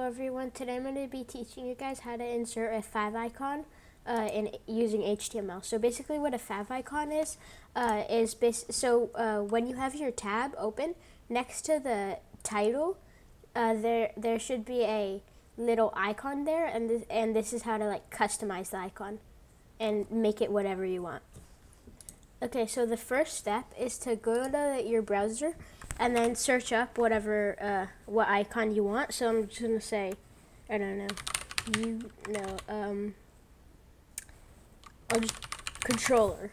everyone, today I'm going to be teaching you guys how to insert a favicon using HTML. So basically what a favicon is when you have your tab open, next to the title, there should be a little icon there, and this is how to like customize the icon and make it whatever you want. Okay, so the first step is to go to your browser and then search up whatever what icon you want. So I'm just gonna say, I don't know, I'll just controller.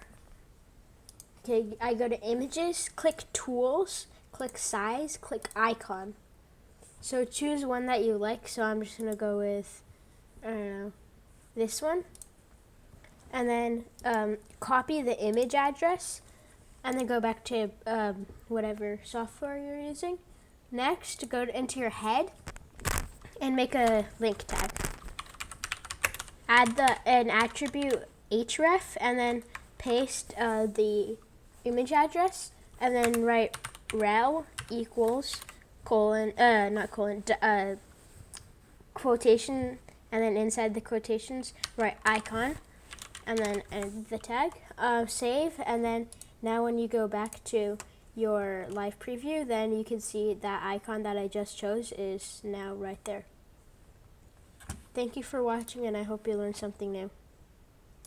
Okay, I go to images, click tools, click size, click icon. So choose one that you like. So I'm just gonna go with, I don't know, this one. And then copy the image address, and then go back to whatever software you're using. Next, go into your head and make a link tag. Add an attribute href, and then paste the image address, and then write rel equals quotation, and then inside the quotations write icon, and then end the tag. Save, and then now when you go back to your live preview, then you can see that icon that I just chose is now right there. Thank you for watching, and I hope you learned something new.